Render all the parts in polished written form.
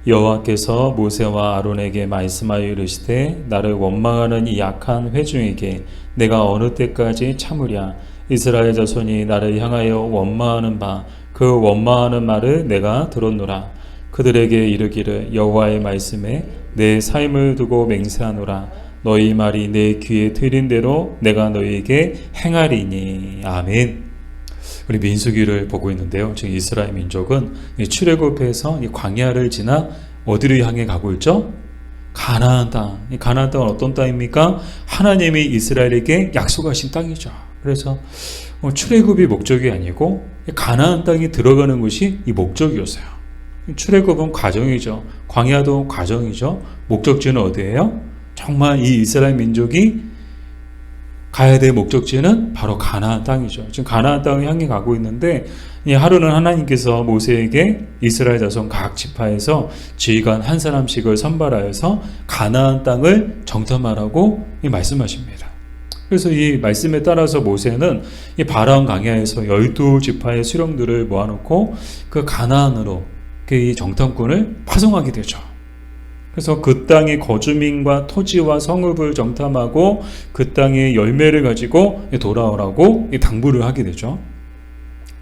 여호와께서 모세와 아론에게 말씀하여 이르시되 나를 원망하는 이 약한 회중에게 내가 어느 때까지 참으랴. 이스라엘 자손이 나를 향하여 원망하는 바 그 원망하는 말을 내가 들었노라. 그들에게 이르기를 여호와의 말씀에 내 삶을 두고 맹세하노라. 너희 말이 내 귀에 들린 대로 내가 너희에게 행하리니. 아멘. 우리 민수기를 보고 있는데요. 지금 이스라엘 민족은 출애굽해서 이 광야를 지나 어디를 향해 가고 있죠? 가나안 땅. 이 가나안 땅은 어떤 땅입니까? 하나님이 이스라엘에게 약속하신 땅이죠. 그래서 출애굽이 목적이 아니고 가나안 땅에 들어가는 것이 이 목적이었어요. 출애굽은 과정이죠. 광야도 과정이죠. 목적지는 어디예요? 정말 이 이스라엘 민족이 가야 될 목적지는 바로 가나안 땅이죠. 지금 가나안 땅을 향해 가고 있는데 하루는 하나님께서 모세에게 이스라엘 자손 각 지파에서 지휘관 한 사람씩을 선발하여서 가나안 땅을 정탐하라고 말씀하십니다. 그래서 이 말씀에 따라서 모세는 이 바라온 강야에서 12지파의 수령들을 모아놓고 그 가나안으로 이 정탐꾼을 파송하게 되죠. 그래서 그 땅의 거주민과 토지와 성읍을 정탐하고 그 땅의 열매를 가지고 돌아오라고 당부를 하게 되죠.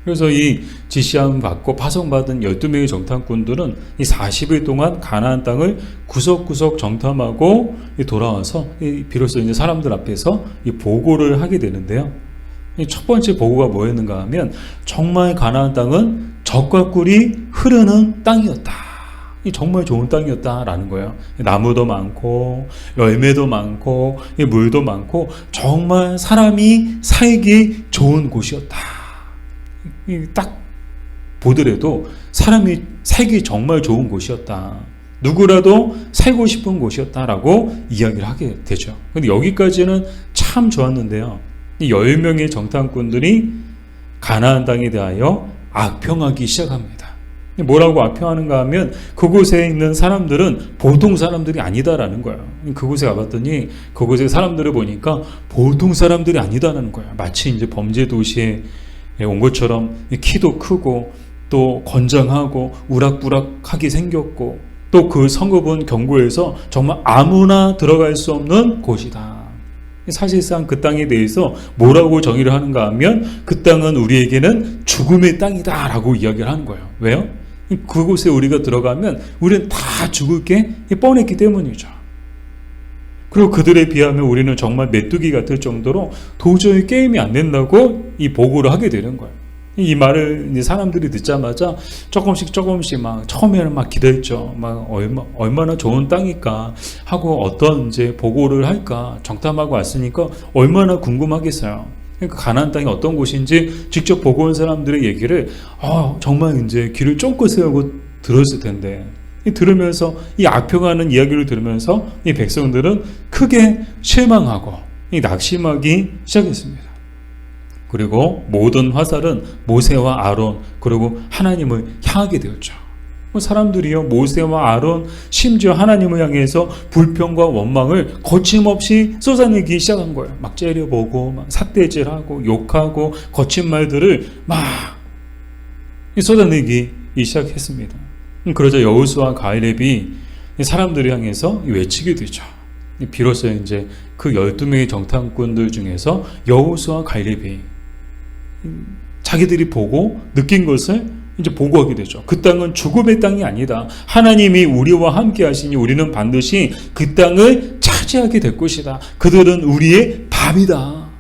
그래서 이 지시함을 받고 파송받은 12명의 정탐꾼들은 이 40일 동안 가나안 땅을 구석구석 정탐하고 돌아와서 비로소 이제 사람들 앞에서 이 보고를 하게 되는데요. 첫 번째 보고가 뭐였는가 하면 정말 가나안 땅은 젖과 꿀이 흐르는 땅이었다. 정말 좋은 땅이었다라는 거예요. 나무도 많고 열매도 많고 물도 많고 정말 사람이 살기 좋은 곳이었다. 딱 보더라도 사람이 살기 정말 좋은 곳이었다. 누구라도 살고 싶은 곳이었다라고 이야기를 하게 되죠. 근데 여기까지는 참 좋았는데요. 이 10명의 정탐꾼들이 가나안 땅에 대하여 악평하기 시작합니다. 뭐라고 악평하는가 하면 그곳에 있는 사람들은 보통 사람들이 아니다라는 거예요. 그곳에 가봤더니 그곳의 사람들을 보니까 보통 사람들이 아니다라는 거예요. 마치 이제 범죄 도시에 온 것처럼 키도 크고 또 건장하고 우락부락하게 생겼고 또 그 성읍은 견고해서 정말 아무나 들어갈 수 없는 곳이다. 사실상 그 땅에 대해서 뭐라고 정의를 하는가 하면 그 땅은 우리에게는 죽음의 땅이다 라고 이야기를 하는 거예요. 왜요? 그곳에 우리가 들어가면 우리는 다 죽을 게 뻔했기 때문이죠. 그리고 그들에 비하면 우리는 정말 메뚜기 같을 정도로 도저히 게임이 안 된다고 이 보고를 하게 되는 거예요. 이 말을 이제 사람들이 듣자마자 조금씩 막 처음에는 막 기대했죠. 막 얼마나 좋은 땅일까 하고 어떤 이제 보고를 할까 정탐하고 왔으니까 얼마나 궁금하겠어요. 그러니까 가나안 땅이 어떤 곳인지 직접 보고 온 사람들의 얘기를 정말 이제 귀를 쫑긋 세우고 들었을 텐데 들으면서 이 악평하는 이야기를 들으면서 이 백성들은 크게 실망하고 낙심하기 시작했습니다. 그리고 모든 화살은 모세와 아론 그리고 하나님을 향하게 되었죠. 사람들이요 모세와 아론 심지어 하나님을 향해서 불평과 원망을 거침없이 쏟아내기 시작한 거예요. 막 째려보고 막 삿대질하고 욕하고 거친 말들을 막 쏟아내기 시작했습니다. 그러자 여호수아 갈렙이 사람들을 향해서 외치게 되죠. 비로소 이제 그 12명의 정탐꾼들 중에서 여호수아 갈렙이 자기들이 보고 느낀 것을 이제 보고하게 되죠. 그 땅은 죽음의 땅이 아니다. 하나님이 우리와 함께 하시니 우리는 반드시 그 땅을 차지하게 될 것이다. 그들은 우리의 밥이다.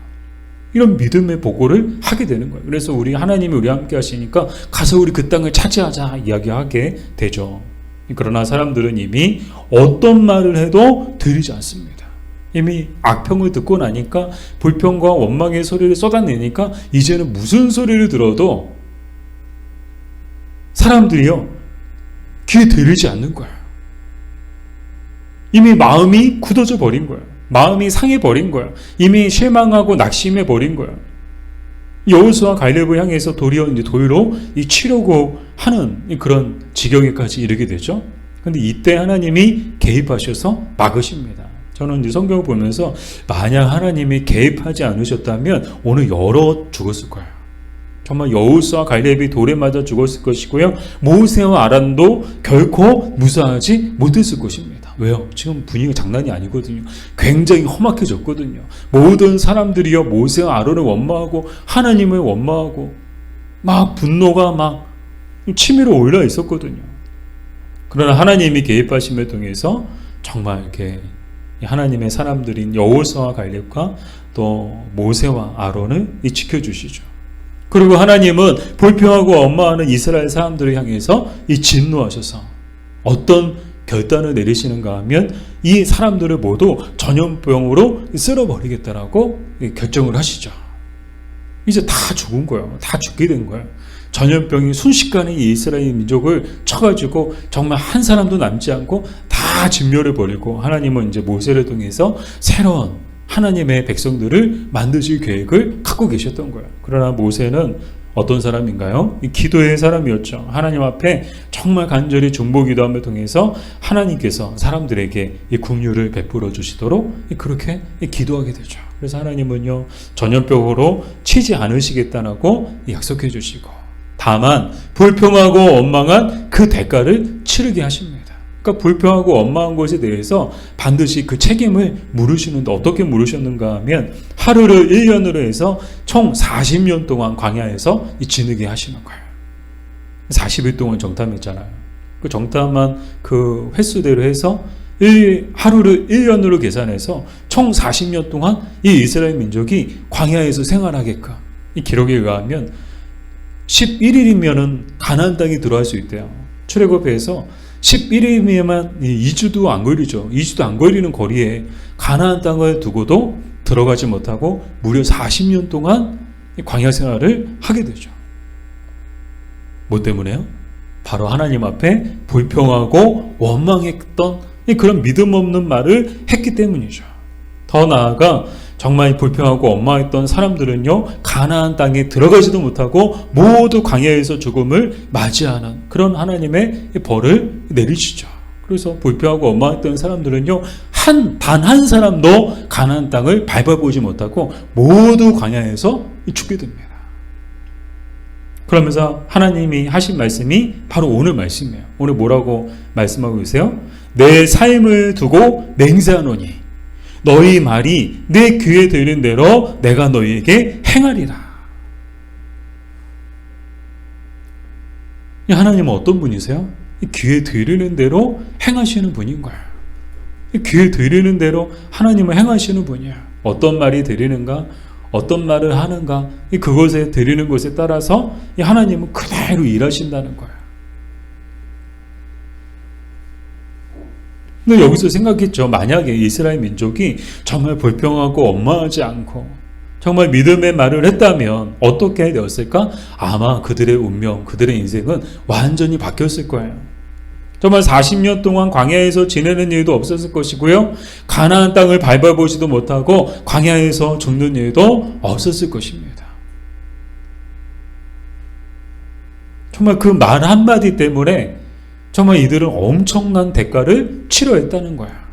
이런 믿음의 보고를 하게 되는 거예요. 그래서 하나님이 우리와 함께 하시니까 가서 우리 그 땅을 차지하자 이야기하게 되죠. 그러나 사람들은 이미 어떤 말을 해도 들리지 않습니다. 이미 악평을 듣고 나니까 불평과 원망의 소리를 쏟아내니까 이제는 무슨 소리를 들어도 사람들이요 귀에 들리지 않는 거예요. 이미 마음이 굳어져 버린 거예요. 마음이 상해 버린 거예요. 이미 실망하고 낙심해 버린 거예요. 여호수아 갈렙을 향해서 도리어 이제 도리로 치려고 하는 그런 지경에까지 이르게 되죠. 그런데 이때 하나님이 개입하셔서 막으십니다. 저는 이제 성경을 보면서 만약 하나님이 개입하지 않으셨다면 오늘 열어 죽었을 거예요. 정말 여호수아 갈렙이 돌에 맞아 죽었을 것이고요. 모세와 아란도 결코 무사하지 못했을 것입니다. 왜요? 지금 분위기가 장난이 아니거든요. 굉장히 험악해졌거든요. 모든 사람들이요 모세와 아론을 원망하고 하나님을 원망하고 막 분노가 막 치밀어 올라 있었거든요. 그러나 하나님이 개입하심을 통해서 정말 이렇게 하나님의 사람들인 여호수아와 갈렙과 또 모세와 아론을 지켜주시죠. 그리고 하나님은 불평하고 원망하는 이스라엘 사람들을 향해서 진노하셔서 어떤 결단을 내리시는가 하면 이 사람들을 모두 전염병으로 쓸어버리겠다라고 결정을 하시죠. 이제 다 죽은 거예요. 다 죽게 된 거예요. 전염병이 순식간에 이 이스라엘 민족을 쳐가지고 정말 한 사람도 남지 않고 다 진멸해버리고 하나님은 이제 모세를 통해서 새로운 하나님의 백성들을 만드실 계획을 갖고 계셨던 거예요. 그러나 모세는 어떤 사람인가요? 기도의 사람이었죠. 하나님 앞에 정말 간절히 중보기도함을 통해서 하나님께서 사람들에게 이 긍휼을 베풀어 주시도록 그렇게 기도하게 되죠. 그래서 하나님은요 전염병으로 치지 않으시겠다고 약속해 주시고 다만 불평하고 원망한 그 대가를 치르게 하십니다. 그러니까 불평하고 원망한 것에 대해서 반드시 그 책임을 물으시는데 어떻게 물으셨는가 하면 하루를 1년으로 해서 총 40년 동안 광야에서 지내게 하시는 거예요. 40일 동안 정탐했잖아요. 그 정탐한 그 횟수대로 해서 하루를 1년으로 계산해서 총 40년 동안 이 이스라엘 민족이 광야에서 생활하게끔 이 기록에 의하면 11일이면은 가나안 땅에 들어갈 수 있대요. 출애굽에서 11일이면 2주도 안 걸리죠. 2주도 안 걸리는 거리에 가나안 땅을 두고도 들어가지 못하고 무려 40년 동안 광야 생활을 하게 되죠. 뭐 때문에요? 바로 하나님 앞에 불평하고 원망했던 그런 믿음 없는 말을 했기 때문이죠. 더 나아가 정말 불평하고 원망했던 사람들은요 가나안 땅에 들어가지도 못하고 모두 광야에서 죽음을 맞이하는 그런 하나님의 벌을 내리시죠. 그래서 불평하고 원망했던 사람들은요 단 한 사람도 가나안 땅을 밟아보지 못하고 모두 광야에서 죽게 됩니다. 그러면서 하나님이 하신 말씀이 바로 오늘 말씀이에요. 오늘 뭐라고 말씀하고 계세요? 내 삶을 두고 맹세하노니 너희 말이 내 귀에 들리는 대로 내가 너희에게 행하리라. 하나님은 어떤 분이세요? 귀에 들리는 대로 행하시는 분인 거예요. 귀에 들리는 대로 하나님은 행하시는 분이에요. 어떤 말이 들리는가? 어떤 말을 하는가? 그것에 들리는 것에 따라서 하나님은 그대로 일하신다는 거예요. 근데 여기서 생각했죠. 만약에 이스라엘 민족이 정말 불평하고 원망하지 않고 정말 믿음의 말을 했다면 어떻게 되었을까? 아마 그들의 운명, 그들의 인생은 완전히 바뀌었을 거예요. 정말 40년 동안 광야에서 지내는 일도 없었을 것이고요. 가나안 땅을 밟아보지도 못하고 광야에서 죽는 일도 없었을 것입니다. 정말 그 말 한마디 때문에 정말 이들은 엄청난 대가를 치러했다는 거야.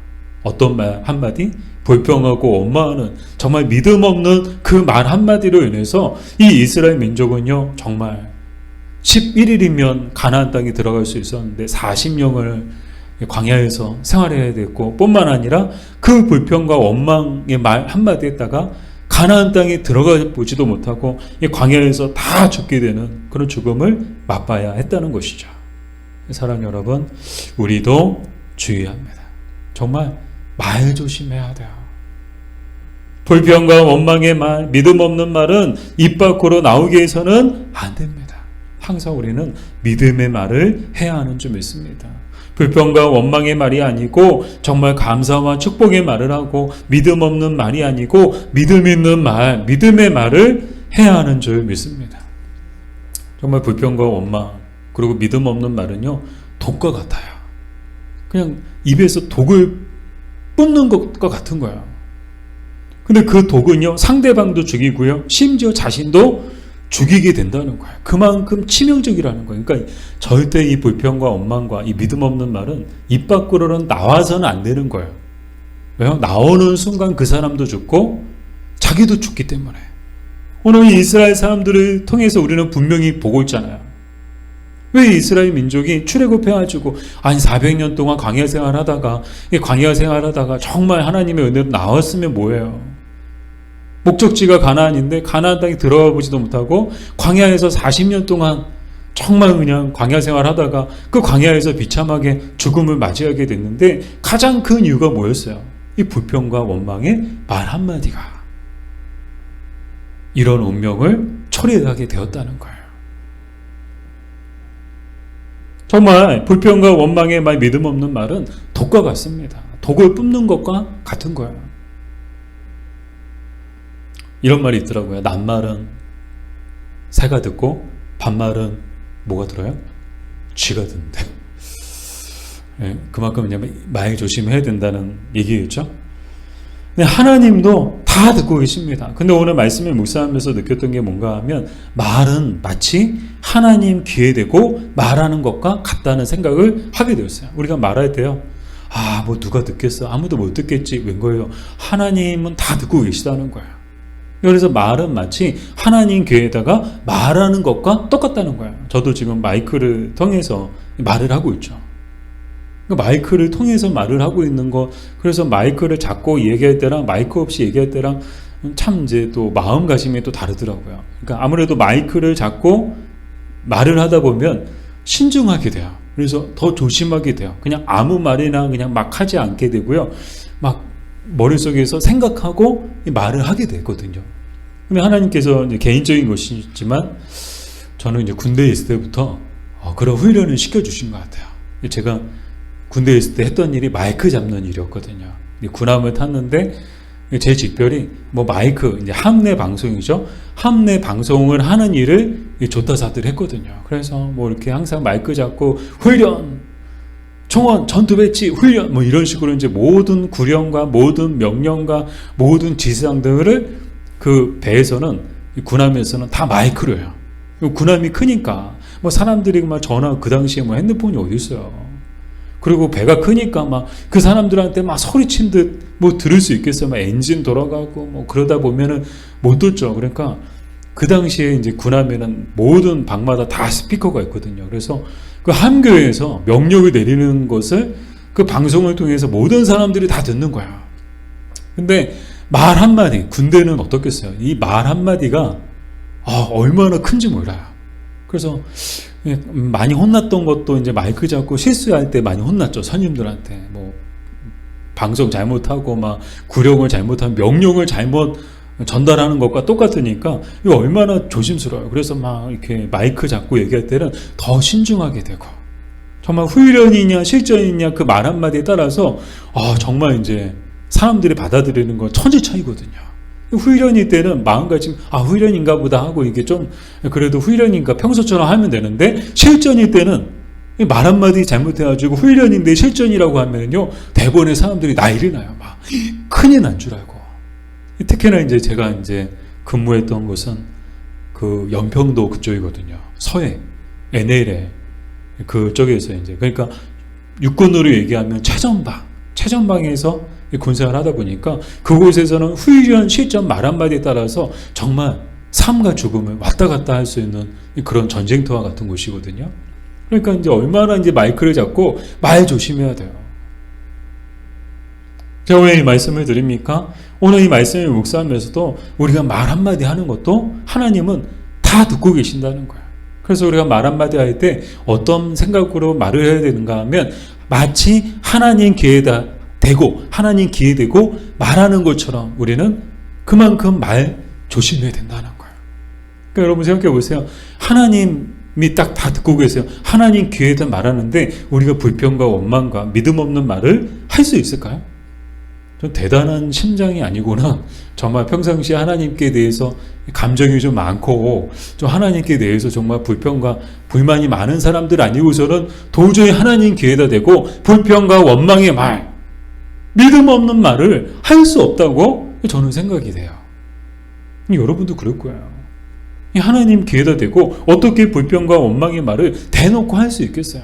어떤 말 한마디? 불평하고 원망하는 정말 믿음 없는 그 말 한마디로 인해서 이 이스라엘 민족은요 정말 11일이면 가나안 땅에 들어갈 수 있었는데 40년을 광야에서 생활해야 됐고 뿐만 아니라 그 불평과 원망의 말 한마디 했다가 가나안 땅에 들어가 보지도 못하고 이 광야에서 다 죽게 되는 그런 죽음을 맛봐야 했다는 것이죠. 사랑 여러분, 우리도 주의합니다. 정말 말 조심해야 돼요. 불평과 원망의 말, 믿음 없는 말은 입 밖으로 나오게 해서는 안 됩니다. 항상 우리는 믿음의 말을 해야 하는 줄 믿습니다. 불평과 원망의 말이 아니고 정말 감사와 축복의 말을 하고 믿음 없는 말이 아니고 믿음 있는 말, 믿음의 말을 해야 하는 줄 믿습니다. 정말 불평과 원망 그리고 믿음 없는 말은요 독과 같아요. 그냥 입에서 독을 뿜는 것과 같은 거예요. 근데 그 독은요 상대방도 죽이고요 심지어 자신도 죽이게 된다는 거예요. 그만큼 치명적이라는 거예요. 그러니까 절대 이 불평과 원망과 이 믿음 없는 말은 입 밖으로는 나와서는 안 되는 거예요. 왜요? 나오는 순간 그 사람도 죽고 자기도 죽기 때문에 오늘 이 이스라엘 사람들을 통해서 우리는 분명히 보고 있잖아요. 왜 이스라엘 민족이 출애굽해가지고 400년 동안 광야 생활하다가 정말 하나님의 은혜로 나왔으면 뭐예요? 목적지가 가나안인데 가나안 땅에 들어가 보지도 못하고 광야에서 40년 동안 정말 그냥 광야 생활하다가 그 광야에서 비참하게 죽음을 맞이하게 됐는데 가장 큰 이유가 뭐였어요? 이 불평과 원망의 말 한마디가 이런 운명을 초래하게 되었다는 거예요. 정말 불평과 원망의 말, 믿음 없는 말은 독과 같습니다. 독을 뿜는 것과 같은 거예요. 이런 말이 있더라고요. 낱말은 새가 듣고 반말은 뭐가 들어요? 쥐가 듣는데. 네, 그만큼 말 조심해야 된다는 얘기겠죠. 근데 하나님도 다 듣고 계십니다. 근데 오늘 말씀을 묵상하면서 느꼈던 게 뭔가 하면 말은 마치 하나님 귀에 대고 말하는 것과 같다는 생각을 하게 되었어요. 우리가 말할 때요. 뭐 누가 듣겠어? 아무도 못 듣겠지. 웬 거예요? 하나님은 다 듣고 계시다는 거예요. 그래서 말은 마치 하나님 귀에다가 말하는 것과 똑같다는 거예요. 저도 지금 마이크를 통해서 말을 하고 있죠. 마이크를 통해서 말을 하고 있는 거, 그래서 마이크를 잡고 얘기할 때랑 마이크 없이 얘기할 때랑 참 이제 또 마음가짐이 또 다르더라고요. 그러니까 아무래도 마이크를 잡고 말을 하다 보면 신중하게 돼요. 그래서 더 조심하게 돼요. 그냥 아무 말이나 그냥 막 하지 않게 되고요. 막 머릿속에서 생각하고 말을 하게 되거든요. 근데 하나님께서 이제 개인적인 것이지만 저는 이제 군대에 있을 때부터 그런 훈련을 시켜주신 것 같아요. 제가 군대에 있을 때 했던 일이 마이크 잡는 일이었거든요. 군함을 탔는데 제 직별이 마이크, 이제 함내 방송이죠. 함내 방송을 하는 일을 조타사들 했거든요. 그래서 이렇게 항상 마이크 잡고 훈련, 총원, 전투 배치, 훈련, 이런 식으로 이제 모든 구령과 모든 명령과 모든 지시사항들을 그 배에서는, 군함에서는 다 마이크로 해요. 군함이 크니까 사람들이 전화, 그 당시에 핸드폰이 어디 있어요. 그리고 배가 크니까 그 사람들한테 소리친 듯 들을 수 있겠어요. 엔진 돌아가고 그러다 보면은 못 듣죠. 그러니까 그 당시에 이제 군함에는 모든 방마다 다 스피커가 있거든요. 그래서 그 함교에서 명령을 내리는 것을 그 방송을 통해서 모든 사람들이 다 듣는 거야. 근데 말 한마디, 군대는 어떻겠어요? 이 말 한마디가 얼마나 큰지 몰라요. 그래서 많이 혼났던 것도 이제 마이크 잡고 실수할 때 많이 혼났죠. 선임들한테. 방송 잘못하고 구령을 잘못하면 명령을 잘못 전달하는 것과 똑같으니까 이거 얼마나 조심스러워요. 그래서 이렇게 마이크 잡고 얘기할 때는 더 신중하게 되고, 정말 훈련이냐 실전이냐 그 말 한마디에 따라서 정말 이제 사람들이 받아들이는 건 천지 차이거든요. 훈련일 때는 마음가짐, 훈련인가 보다 하고 이게 좀 그래도 훈련인가 평소처럼 하면 되는데, 실전일 때는 말 한마디 잘못해가지고 훈련인데 실전이라고 하면요, 대부분의 사람들이 난리 나요. 큰일 난 줄 알고. 특히나 이제 제가 이제 근무했던 곳은 그 연평도 그쪽이거든요. 서해, NLL 그쪽에서 이제, 그러니까 육군으로 얘기하면 최전방에서 군생활을 하다 보니까 그곳에서는 훈련, 실전 말 한마디에 따라서 정말 삶과 죽음을 왔다 갔다 할 수 있는 그런 전쟁터와 같은 곳이거든요. 그러니까 이제 얼마나 이제 마이크를 잡고 말 조심해야 돼요. 제가 왜 이 말씀을 드립니까? 오늘 이 말씀을 묵상하면서도 우리가 말 한마디 하는 것도 하나님은 다 듣고 계신다는 거예요. 그래서 우리가 말 한마디 할 때 어떤 생각으로 말을 해야 되는가 하면 마치 하나님 귀에다 대고, 하나님 귀에 대고 말하는 것처럼 우리는 그만큼 말 조심해야 된다는 거예요. 그러니까 여러분 생각해 보세요. 하나님이 딱 다 듣고 계세요. 하나님 귀에다 말하는데 우리가 불평과 원망과 믿음 없는 말을 할 수 있을까요? 좀 대단한 심장이 아니구나. 정말 평상시에 하나님께 대해서 감정이 좀 많고 좀 하나님께 대해서 정말 불평과 불만이 많은 사람들 아니고서는 도저히 하나님 귀에다 대고 불평과 원망의 말, 믿음 없는 말을 할 수 없다고 저는 생각이 돼요. 여러분도 그럴 거예요. 하나님 귀에다 대고 어떻게 불평과 원망의 말을 대놓고 할 수 있겠어요?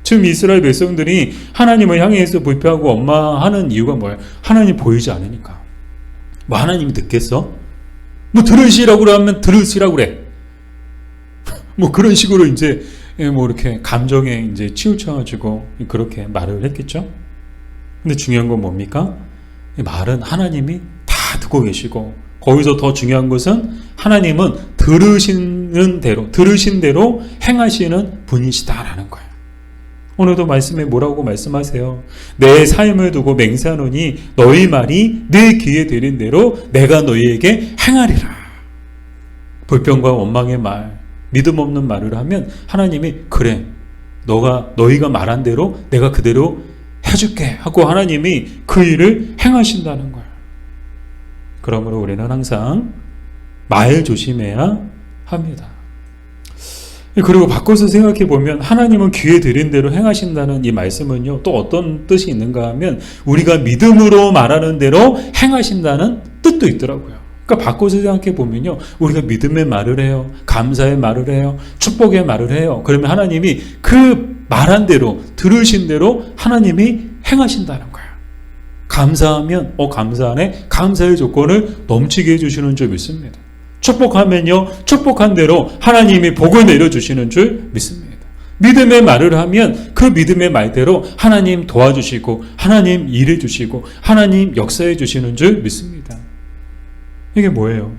지금 이스라엘 백성들이 하나님을 향해서 불평하고 원망하는 이유가 뭐예요? 하나님 보이지 않으니까. 하나님이 듣겠어? 뭐 들으시라고 하면 들으시라고 그래. 뭐 그런 식으로 이제 뭐 이렇게 감정에 이제 치우쳐가지고 그렇게 말을 했겠죠. 근데 중요한 건 뭡니까? 이 말은 하나님이 다 듣고 계시고, 거기서 더 중요한 것은 하나님은 들으신 대로 행하시는 분이시다라는 거예요. 오늘도 말씀에 뭐라고 말씀하세요? 내 삶을 두고 맹세하노니 너희 말이 내 귀에 들린 대로 내가 너희에게 행하리라. 불평과 원망의 말, 믿음 없는 말을 하면 하나님이 그래, 너희가 말한 대로 내가 그대로 해줄게 하고 하나님이 그 일을 행하신다는 거예요. 그러므로 우리는 항상 말 조심해야 합니다. 그리고 바꿔서 생각해 보면 하나님은 귀에 들인 대로 행하신다는 이 말씀은요, 또 어떤 뜻이 있는가 하면 우리가 믿음으로 말하는 대로 행하신다는 뜻도 있더라고요. 그러니까 바꿔서 생각해 보면요, 우리가 믿음의 말을 해요, 감사의 말을 해요, 축복의 말을 해요. 그러면 하나님이 그 말한 대로, 들으신 대로 하나님이 행하신다는 거예요. 감사하면 감사하네, 감사의 조건을 넘치게 해주시는 줄 믿습니다. 축복하면요, 축복한 대로 하나님이 복을 내려주시는 줄 믿습니다. 믿음의 말을 하면 그 믿음의 말대로 하나님 도와주시고, 하나님 일해주시고, 하나님 역사해 주시는 줄 믿습니다. 이게 뭐예요?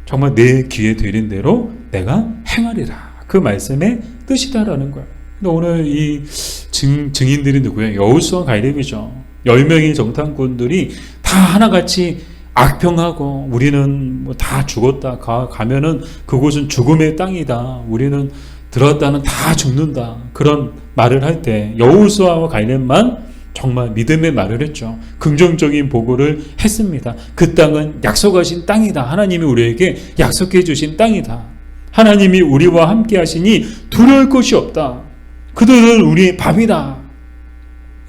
정말 내 귀에 들린 대로 내가 행하리라. 그 말씀의 뜻이다라는 거예요. 근데 오늘 이 증인들이 누구예요? 여호수아 갈렙이죠. 10명의 정탐꾼들이 다 하나같이 악평하고 우리는 뭐 다 죽었다. 가면은 그곳은 죽음의 땅이다. 우리는 들어갔다는 다 죽는다. 그런 말을 할 때 여호수아와 갈렙만 정말 믿음의 말을 했죠. 긍정적인 보고를 했습니다. 그 땅은 약속하신 땅이다. 하나님이 우리에게 약속해 주신 땅이다. 하나님이 우리와 함께 하시니 두려울 것이 없다. 그들은 우리의 밥이다.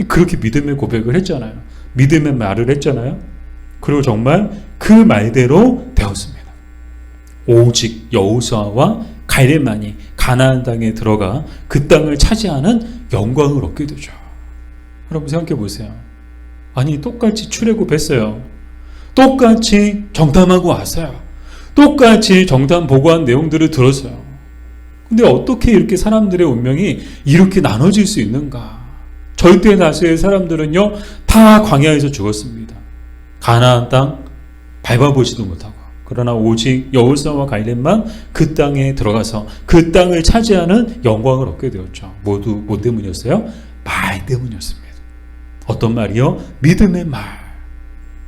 그렇게 믿음의 고백을 했잖아요. 믿음의 말을 했잖아요. 그리고 정말 그 말대로 되었습니다. 오직 여호수아와 갈렙만이 가나안 땅에 들어가 그 땅을 차지하는 영광을 얻게 되죠. 여러분 생각해 보세요. 아니 똑같이 출애굽했어요. 똑같이 정탐하고 왔어요. 똑같이 정탐 보고한 내용들을 들었어요. 근데 어떻게 이렇게 사람들의 운명이 이렇게 나눠질 수 있는가? 절대 다수의 사람들은요 다 광야에서 죽었습니다. 가나안 땅 밟아보지도 못하고. 그러나 오직 여호수아와 갈렙만 그 땅에 들어가서 그 땅을 차지하는 영광을 얻게 되었죠. 모두 뭐 때문이었어요? 말 때문이었습니다. 어떤 말이요? 믿음의 말.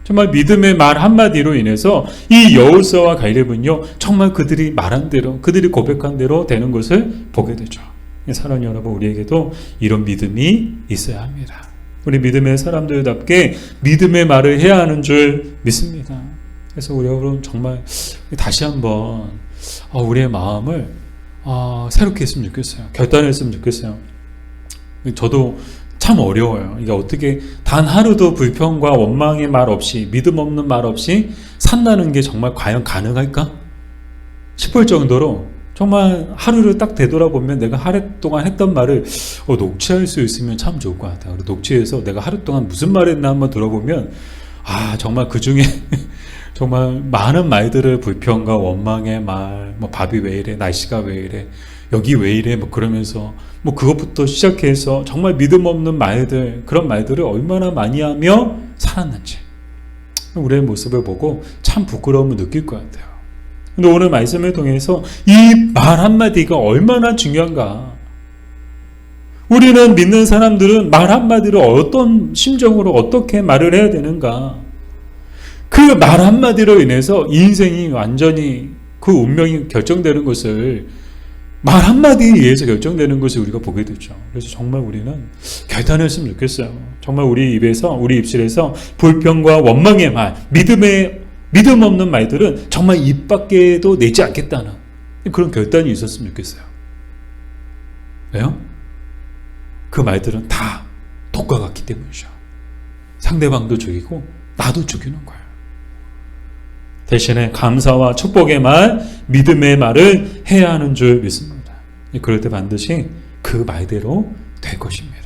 정말 믿음의 말 한마디로 인해서 이 여호수아와 갈렙은요 정말 그들이 말한 대로, 그들이 고백한 대로 되는 것을 보게 되죠. 사랑하는 여러분, 우리에게도 이런 믿음이 있어야 합니다. 우리 믿음의 사람들답게 믿음의 말을 해야 하는 줄 믿습니다. 그래서 우리 여러분 정말 다시 한번 우리의 마음을 새롭게 했으면 좋겠어요. 결단했으면 좋겠어요. 저도 참 어려워요. 이게 어떻게 단 하루도 불평과 원망의 말 없이, 믿음 없는 말 없이 산다는 게 정말 과연 가능할까 싶을 정도로, 정말 하루를 딱 되돌아보면 내가 하루 동안 했던 말을 녹취할 수 있으면 참 좋을 것 같아요. 녹취해서 내가 하루 동안 무슨 말 했나 한번 들어보면 정말 그 중에 정말 많은 말들을, 불평과 원망의 말, 뭐 밥이 왜 이래, 날씨가 왜 이래, 여기 왜 이래, 뭐 그러면서 뭐 그것부터 시작해서 정말 믿음 없는 말들, 그런 말들을 얼마나 많이 하며 살았는지 우리의 모습을 보고 참 부끄러움을 느낄 것 같아요. 근데 오늘 말씀을 통해서 이 말 한마디가 얼마나 중요한가. 우리는 믿는 사람들은 말 한마디로 어떤 심정으로 어떻게 말을 해야 되는가. 그 말 한마디로 인해서 인생이 완전히 그 운명이 결정되는 것을, 말 한마디에 의해서 결정되는 것을 우리가 보게 되죠. 그래서 정말 우리는 결단했으면 좋겠어요. 정말 우리 입에서, 우리 입술에서 불평과 원망의 말, 믿음 없는 말들은 정말 입 밖에도 내지 않겠다는 그런 결단이 있었으면 좋겠어요. 왜요? 그 말들은 다 독과 같기 때문이죠. 상대방도 죽이고 나도 죽이는 거예요. 대신에 감사와 축복의 말, 믿음의 말을 해야 하는 줄 믿습니다. 그럴 때 반드시 그 말대로 될 것입니다.